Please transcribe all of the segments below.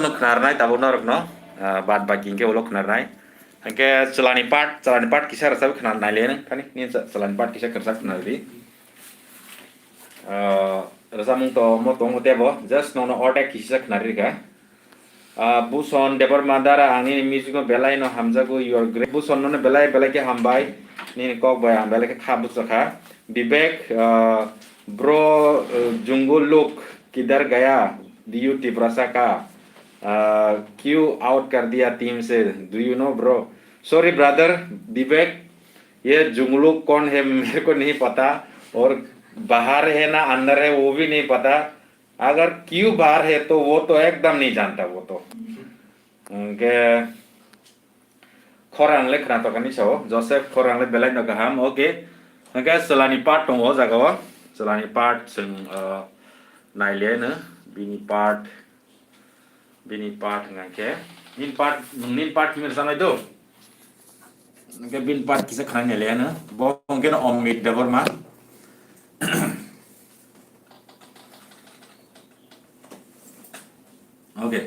no knarnai tabo norok no bad baki ke ulok knarnai angke celani part kisah rasa knar naile kani ni celani part kisah kerja knar di rasa mung to mo tong hote bo just no order kisah knar ri ka buson depar mandara ani music no belai no hamjago your great buson no belai ke hambai ni kok bai ham belai ke khabus ka Vivek bro jungle look किधर गया दियो टिपरासा का क्यों out कर दिया team से do you know bro sorry brother Vivek ये जुगलू कौन है मेरे को नहीं पता और बाहर है ना अंदर है वो भी नहीं पता अगर क्यों बाहर है तो वो तो एकदम नहीं जानता वो तो के खौरां ले खोना तो कनी सो जोसेफ खौरां ले बेलाय न गाहाम ओके के सलानि पार्ट दङ जागाव सलानि पार्ट जों नायलेनो बिनि part ngake nin part mir samai do ngake bin part kisa khane le na bo ngke no omit dabor ma okay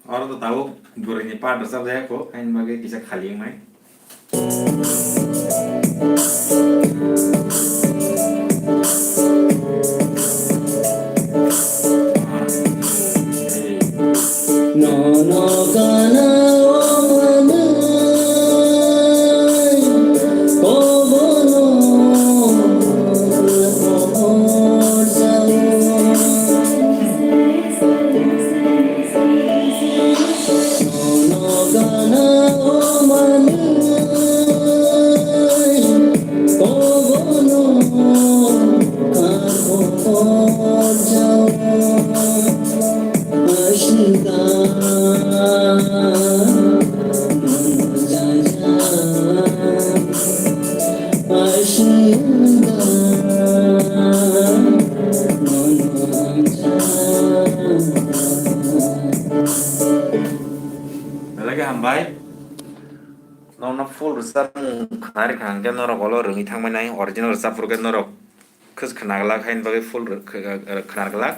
और तो tahu gorengnya part besar saya kok hanya bagai kisah kali yang main lagi hambai nona full resap khari khang ke norok olo rungi thangmai nai original resap purke norok khus khnagla khain bagai full khnagla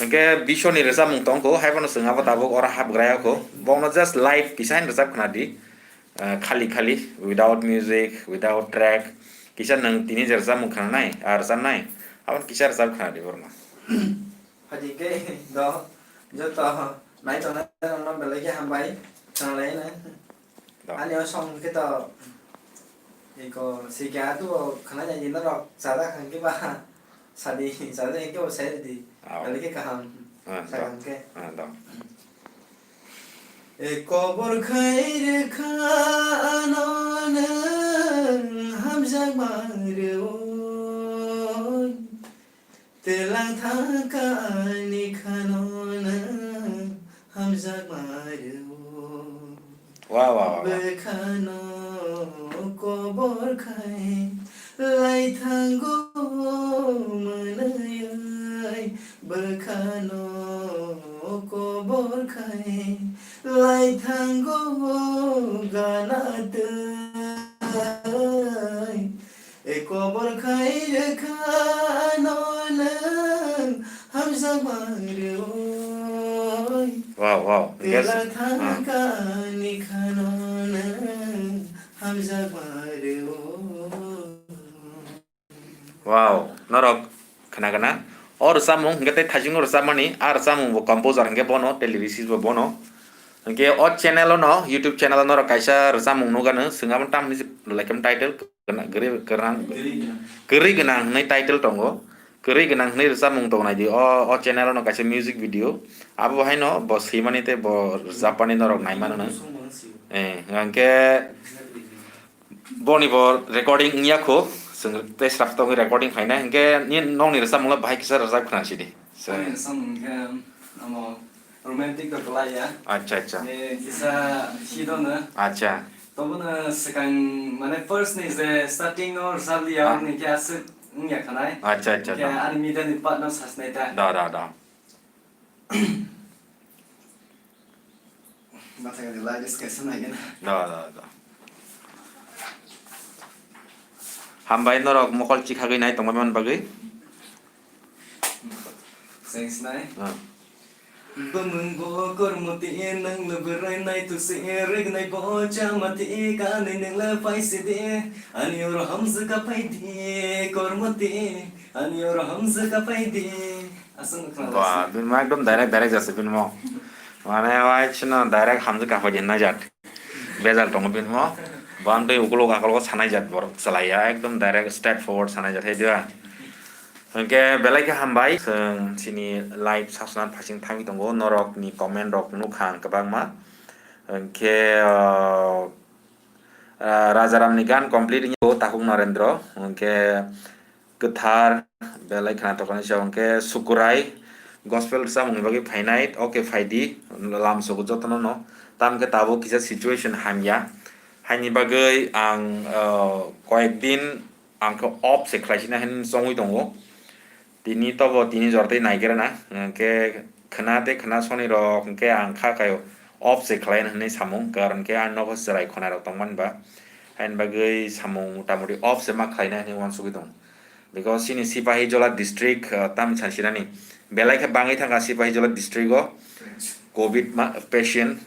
angke bishoni resap mung tongko haibano senga patabo ora hab graya ko bongno just live kisain resap khnadi khali without music without track kisa nang tini resap mung khanai ar sanai awan kisa resap khnadi borno haji ke do jo to nai to na no belai ke hambai sang lai na ani o song ke to iko siga tu khana ja yin ro sada khang ke ba sadi ke o sai di belai ke kaham sang ke da eko bor khair khanon ham jang mar o telang thakani khanon ham jang mar wow bekhano ko bor khai lai thango manayai bekhano ko bor khai lai thango ganat eko bor khai rekhanon ham zamar wow telang thakani khanon ham zamar wow norok khana और samung ngate thajing or samani ar samung bo composer nge bono television bo bono nge o channel no youtube channel no kaisa samung no gana singam tam ni like title kana geri ganang nei title tongo geri ganang nei samung to na di o channel no kaisa music video abo hai no bo simani te bo japani no rok nai mano na ngke boni bo recording nya ko sing te strap to recording faina ngke ni nong ni samung la bhai kisa rasa khna chidi some amo romantic to playa acha kisa hidona acha tobuna second mane first ni ze starting or sabli ya ni kya se nya khanai acha kya anime dan partner sasnai ta da Masa ka live discussion lagi na. 너. 함바이 너럭 목걸 찍하고 나이 동만 bagay. Thanks na. Bamang bokor mati nang leberai nai tu serig nai bocha mati ka nai nang la pai se de ani or hamza ka pai de kor mati ani or hamza ka pai de asang kala Wah, bin mak dom direct jasa bin mo. Mana wai chino direct hamza ka fajin na jat. Bezal tong bin mo. Bang doi ukulo kakalo sanai jat bor selaya ekdom direct straightforward sanai jat hedua. Oke, belai ke hambai seng sini live sasunan pasing tangi tunggu norok ni komen rok nukang kebang ma. Oke, Rajaram ni kan complete ini tahung Narendra. Oke, ketar belai kena tokan siya. Oke, sukurai gospel sa mung bagi finite. Oke, faidi lam suku jotono no. Tam ke tabo kisah situation hamya. Hani bagai ang koek din ang ke op se klasina hen songui tunggu. Tini tobo tini jorte naikera na ke kena soni ro ke angka kayo off se klain hne samung karon ke an nobo serai khona ro tongman ba hain bagai samung tamuri off se ma klaina hne wan sugidong because sini Sipahi Jola district tam chansirani belai ke bangi thanga Sipahi Jola district go covid patient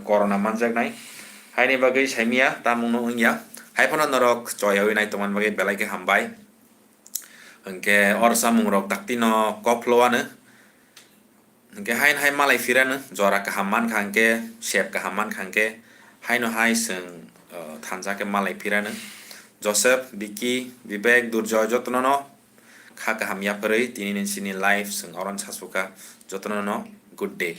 corona manjak nai haini bagai saimia tamung no ya hai phona norok joyoi nai tongman bagai belai ke hambai Engke orsa mungrok taktino koploane engke hain hai malai firane jora kahaman khangke shep kahaman khangke haino hai seng thanja ke malai firane Joseph Vicky Vivek Durjoy jotnono kha kaham ya pare tini sini live seng oran chasuka jotnono good day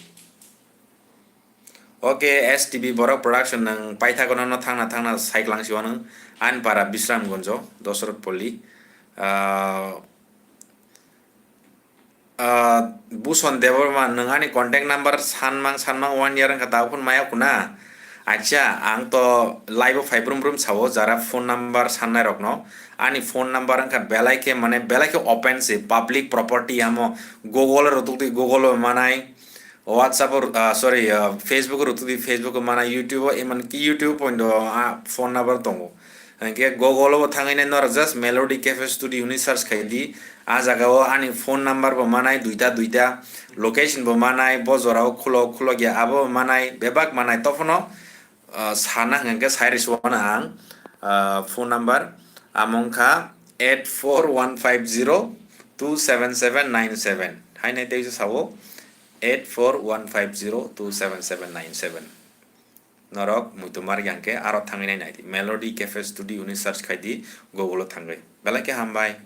Oke STB Borok Production nang paithagono thangna saiklang siwanang an para Bisram Gonjo Dosrot Poli buson deborma nengani contact number sanmang 1 year ka daw pun maya kuna acha ang to live fibrum sawo jara phone number sanai rokno ani phone number ka belai ke open se public property amo google rotukti google manai whatsapp facebook rotukti facebook manai youtube eman ki youtube point phone number tongo Angke Google thangine nor just Melody Cafe Studio ni search khaidi a jaga o ani phone number bo manai duita location bo manai bozorao khulo gya abo manai bebak manai tofono sana ngke sairi swana ang phone number amongkha 84150277797 hainai teju sawo 84150277797 Norok mutumar yang ke arot thangai nai Melody Cafe Studio ni search khai di Google thangai belai ke hambai